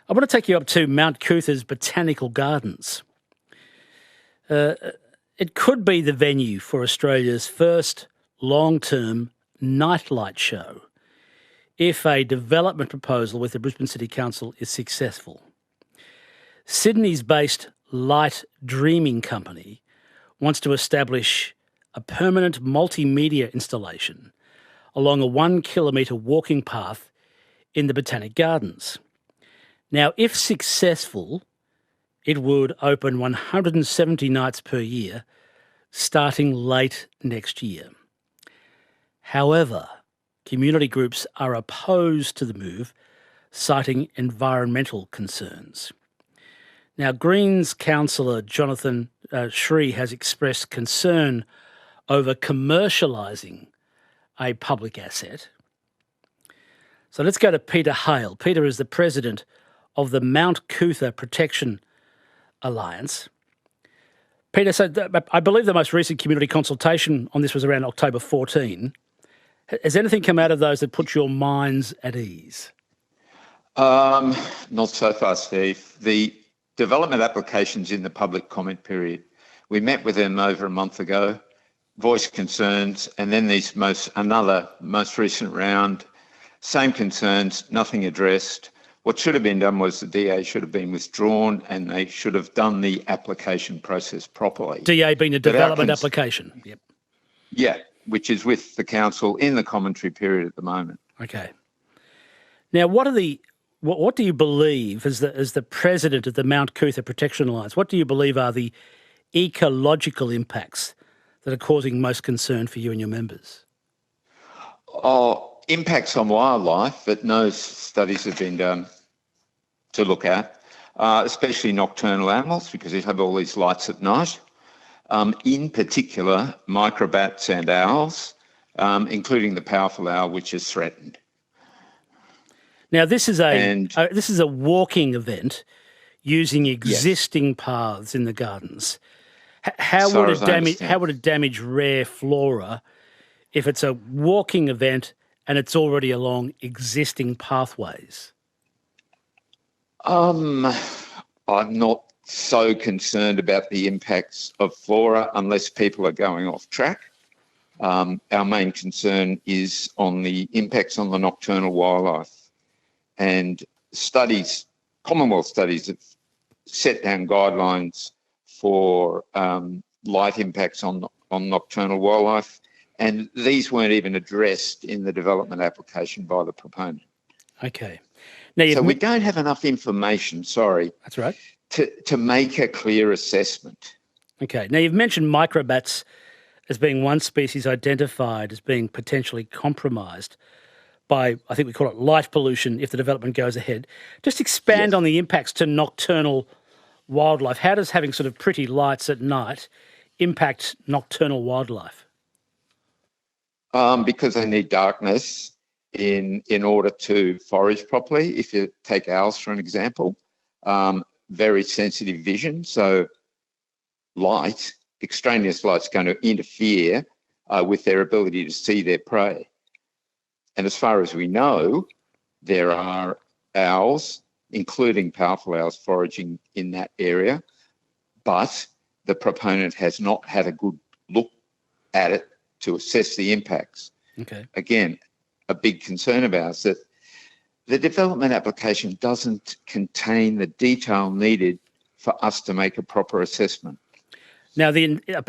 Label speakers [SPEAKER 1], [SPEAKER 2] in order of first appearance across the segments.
[SPEAKER 1] I want to take you up to Mount Cootha's Botanical Gardens. It could be the venue for Australia's first long-term nightlight show if a development proposal with the Brisbane City Council is successful. Sydney's based Light Dreaming Company wants to establish a permanent multimedia installation along a 1 kilometre walking path in the Botanic Gardens. Now, if successful, it would open 170 nights per year, starting late next year. However, community groups are opposed to the move, citing environmental concerns. Now, Greens councillor Jonathan Sri has expressed concern over commercialising a public asset. So let's go to Peter Hale. Peter is the president of the Mount Cootha Protection Alliance. Peter, so I believe the most recent community consultation on this was around October 14. Has anything come out of those that put your minds at ease?
[SPEAKER 2] Not so far, Steve. The development applications in the public comment period, we met with them over a month ago, voiced concerns, and then another most recent round, same concerns, nothing addressed. What should have been done was the DA should have been withdrawn and they should have done the application process properly.
[SPEAKER 1] DA being a development application? Yep.
[SPEAKER 2] Yeah, which is with the council in the commentary period at the moment.
[SPEAKER 1] Okay. Now, what do you believe, as the president of the Mount Cootha Protection Alliance, what do you believe are the ecological impacts that are causing most concern for you and your members?
[SPEAKER 2] Impacts on wildlife that no studies have been done to look at, especially nocturnal animals because they have all these lights at night. In particular, microbats and owls, including the powerful owl, which is threatened.
[SPEAKER 1] Now, this is a walking event using existing paths in the gardens. How would it damage rare flora if it's a walking event and it's already along existing pathways?
[SPEAKER 2] I'm not so concerned about the impacts of flora unless people are going off track. Our main concern is on the impacts on the nocturnal wildlife. And Commonwealth studies have set down guidelines for light impacts on nocturnal wildlife. And these weren't even addressed in the development application by the proponent.
[SPEAKER 1] Okay.
[SPEAKER 2] So we don't have enough information,
[SPEAKER 1] That's right.
[SPEAKER 2] to make a clear assessment.
[SPEAKER 1] Okay. Now, you've mentioned microbats as being one species identified as being potentially compromised by, I think we call it light pollution if the development goes ahead. Just expand on the impacts to nocturnal wildlife. How does having sort of pretty lights at night impact nocturnal wildlife?
[SPEAKER 2] Because they need darkness in order to forage properly. If you take owls for an example, very sensitive vision, so light, extraneous light, is going to interfere with their ability to see their prey. And as far as we know, there are owls, including powerful owls, foraging in that area, but the proponent has not had a good look at it to assess the impacts.
[SPEAKER 1] Okay.
[SPEAKER 2] Again, a big concern of ours that the development application doesn't contain the detail needed for us to make a proper assessment.
[SPEAKER 1] Now,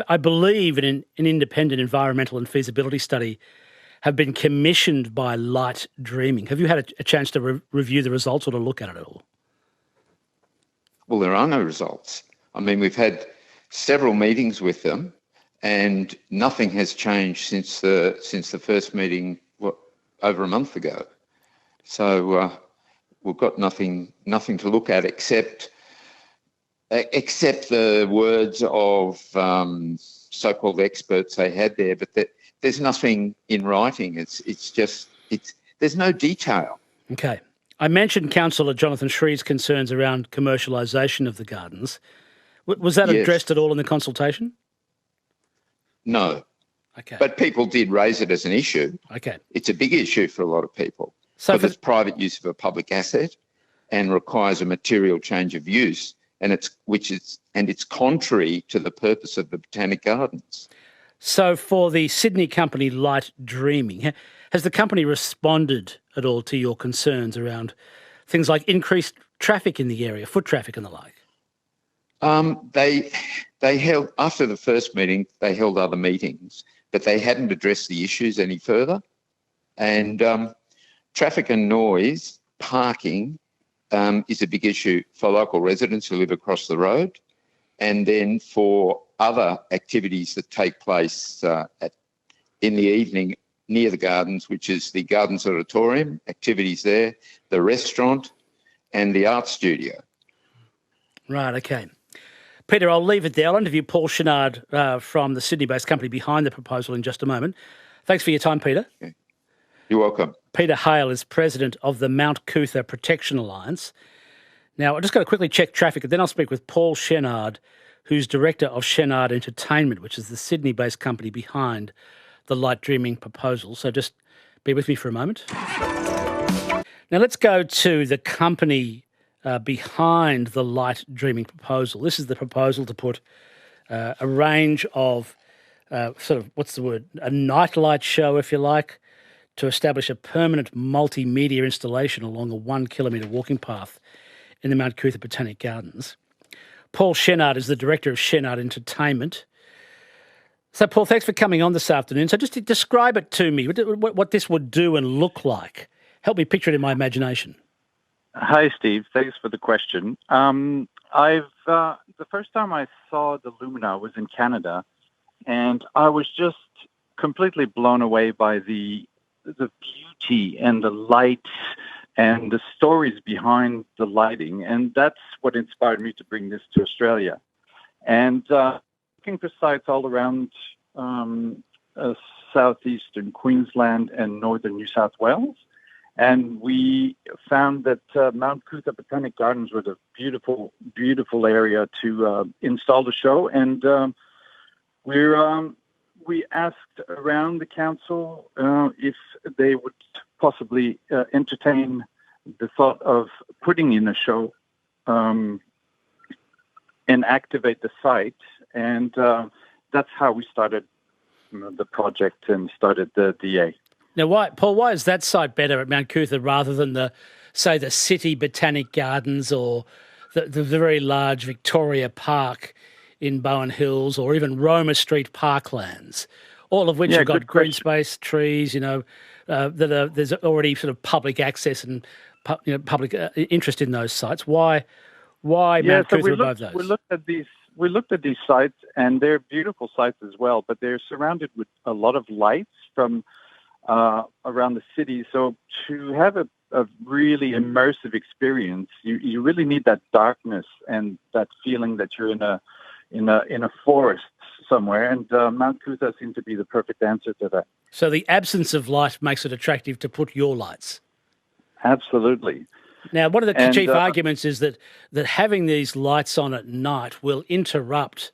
[SPEAKER 1] I believe an independent environmental and feasibility study have been commissioned by Light Dreaming. Have you had a chance to review the results or to look at it at all?
[SPEAKER 2] Well, there are no results. I mean, we've had several meetings with them, and nothing has changed since the first meeting over a month ago. So we've got nothing to look at except the words of so-called experts they had there, but there's nothing in writing. There's no detail.
[SPEAKER 1] Okay. I mentioned Councillor Jonathan Shree's concerns around commercialisation of the gardens. Was that addressed at all in the consultation?
[SPEAKER 2] No.
[SPEAKER 1] Okay.
[SPEAKER 2] But people did raise it as an issue.
[SPEAKER 1] Okay.
[SPEAKER 2] It's a big issue for a lot of people.
[SPEAKER 1] So
[SPEAKER 2] because it's private use of a public asset and requires a material change of use, and it's contrary to the purpose of the Botanic Gardens.
[SPEAKER 1] So for the Sydney company Light Dreaming, has the company responded at all to your concerns around things like increased traffic in the area, foot traffic and the like?
[SPEAKER 2] They held, after the first meeting, they held other meetings, but they hadn't addressed the issues any further. And traffic and noise, parking, is a big issue for local residents who live across the road, and then for other activities that take place in the evening near the gardens, which is the Gardens Auditorium, activities there, the restaurant, and the art studio.
[SPEAKER 1] Right, okay. Peter, I'll leave it there. I'll interview Paul Chenard from the Sydney-based company behind the proposal in just a moment. Thanks for your time, Peter.
[SPEAKER 2] Okay. You're welcome.
[SPEAKER 1] Peter Hale is president of the Mount Cootha Protection Alliance. Now, I've just got to quickly check traffic, and then I'll speak with Paul Chenard, who's director of Chenard Entertainment, which is the Sydney-based company behind the Light Dreaming proposal. So just be with me for a moment. Now, let's go to the company behind the Light Dreaming proposal. This is the proposal to put a range of a nightlight show, if you like, to establish a permanent multimedia installation along a 1 kilometre walking path in the Mount Cootha Botanic Gardens. Paul Chenard is the director of Chenard Entertainment. So, Paul, thanks for coming on this afternoon. So just to describe it to me, what this would do and look like. Help me picture it in my imagination.
[SPEAKER 3] Hi, Steve. Thanks for the question. The first time I saw the Lumina was in Canada, and I was just completely blown away by the beauty and the light and the stories behind the lighting, and that's what inspired me to bring this to Australia. And looking for sites all around southeastern Queensland and northern New South Wales. And we found that Mount Cootha Botanic Gardens was a beautiful, beautiful area to install the show. And we asked around the council if they would possibly entertain the thought of putting in a show and activate the site. And that's how we started the project and started the DA.
[SPEAKER 1] Now, why is that site better at Mount Cootha rather than the City Botanic Gardens or the very large Victoria Park in Bowen Hills or even Roma Street Parklands, all of which have got green space, trees, there's already sort of public access and public interest in those sites. Why Mount Cootha above those?
[SPEAKER 3] We looked at these sites, and they're beautiful sites as well, but they're surrounded with a lot of lights from around the city. So to have a really immersive experience, you really need that darkness and that feeling that you're in a forest somewhere. And Mount Cootha seemed to be the perfect answer to that. So
[SPEAKER 1] the absence of light makes it attractive to put your lights.
[SPEAKER 3] Absolutely.
[SPEAKER 1] Now, one of the chief arguments is that having these lights on at night will interrupt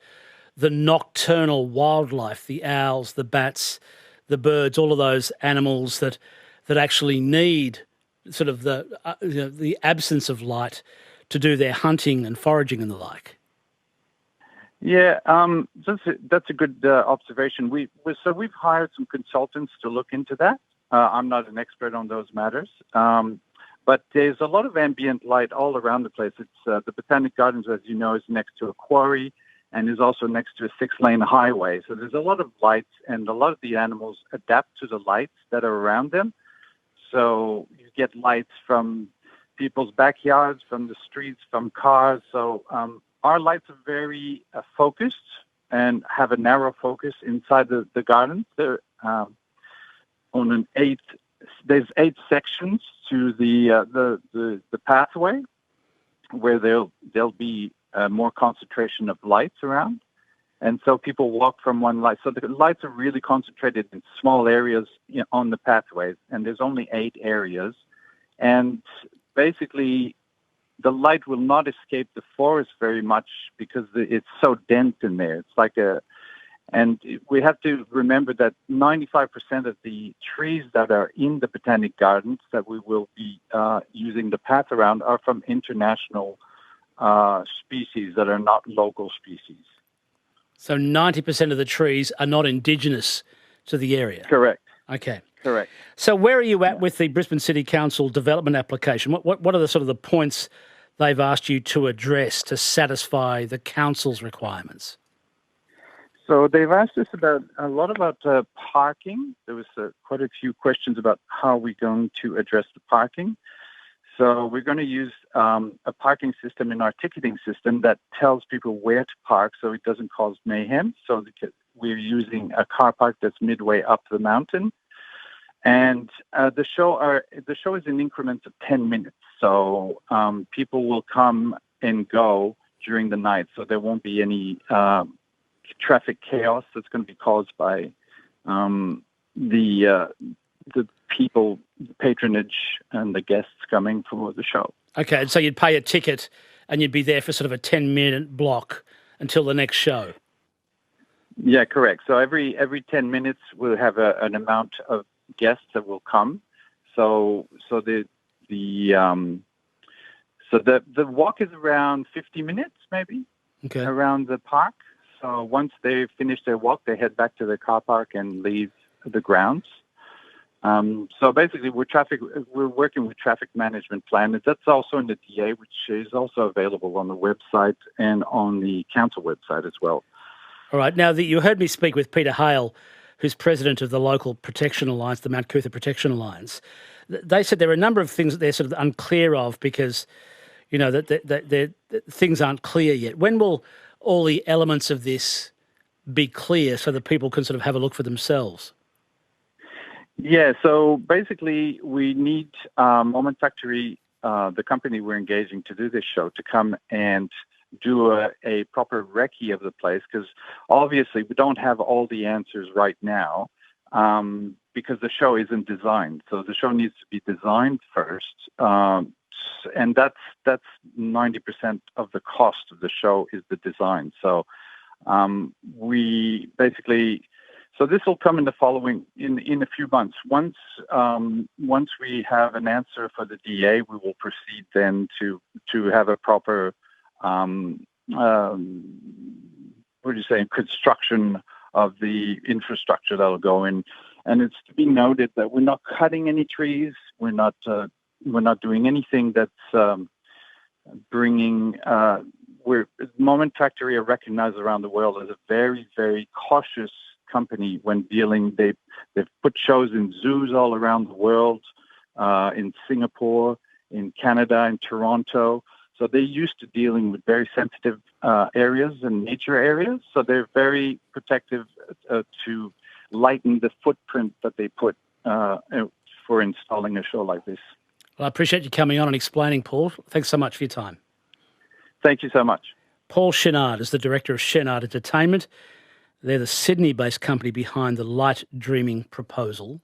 [SPEAKER 1] the nocturnal wildlife, the owls, the bats, the birds, all of those animals that actually need sort of the absence of light to do their hunting and foraging and the like.
[SPEAKER 3] Yeah, that's a good observation. We've hired some consultants to look into that. I'm not an expert on those matters, but there's a lot of ambient light all around the place. It's the Botanic Gardens, as you know, is next to a quarry and is also next to a 6-lane highway. So there's a lot of lights, and a lot of the animals adapt to the lights that are around them. So you get lights from people's backyards, from the streets, from cars. So our lights are very focused and have a narrow focus inside the gardens. They're on there's 8 sections to the pathway where there'll be more concentration of lights around. And so people walk from one light. So the lights are really concentrated in small areas on the pathways, and there's only 8 areas. And basically, the light will not escape the forest very much because it's so dense in there. It's like And we have to remember that 95% of the trees that are in the Botanic Gardens that we will be using the path around are from international species that are not local species.
[SPEAKER 1] So 90% of the trees are not indigenous to the area?
[SPEAKER 3] Correct.
[SPEAKER 1] Okay.
[SPEAKER 3] Correct.
[SPEAKER 1] So where are you at with the Brisbane City Council development application? What are the sort of the points they've asked you to address to satisfy the council's requirements?
[SPEAKER 3] So they've asked us about a lot about parking. There was quite a few questions about how we're going to address the parking. So we're going to use a parking system in our ticketing system that tells people where to park so it doesn't cause mayhem. So we're using a car park that's midway up the mountain. And the show is in increments of 10 minutes. So people will come and go during the night. So there won't be any traffic chaos that's going to be caused by the people, the patronage, and the guests coming for the show.
[SPEAKER 1] Okay, and so you'd pay a ticket and you'd be there for sort of a 10-minute block until the next show.
[SPEAKER 3] Yeah, correct. So every 10 minutes we'll have an amount of guests that will come. So the walk is around 50 minutes, maybe, around the park. So once they finish their walk, they head back to the car park and leave the grounds. So basically, we're working with traffic management plan. That's also in the DA, which is also available on the website and on the council website as well.
[SPEAKER 1] All right. Now, you heard me speak with Peter Hale, who's president of the local protection alliance, the Mount Coot-tha Protection Alliance. They said there are a number of things that they're sort of unclear of because, that things aren't clear yet. When will all the elements of this be clear so that people can sort of have a look for themselves?
[SPEAKER 3] Yeah, so basically we need Moment Factory, the company we're engaging to do this show, to come and do a proper recce of the place, because obviously we don't have all the answers right now because the show isn't designed. So the show needs to be designed first, and that's 90% of the cost of the show is the design. So we basically... So this will come in the following in a few months. Once we have an answer for the DA, we will proceed then to have a proper construction of the infrastructure that'll go in. And it's to be noted that we're not cutting any trees. We're not doing anything that's bringing. Moment Factory are recognized around the world as a very, very cautious company when dealing. They've put shows in zoos all around the world, in Singapore, in Canada, in Toronto. So they're used to dealing with very sensitive areas and nature areas. So they're very protective to lighten the footprint that they put for installing a show like this.
[SPEAKER 1] Well, I appreciate you coming on and explaining, Paul. Thanks so much for your time.
[SPEAKER 3] Thank you so much.
[SPEAKER 1] Paul Chenard is the director of Chenard Entertainment. They're the Sydney-based company behind the Light Dreaming proposal.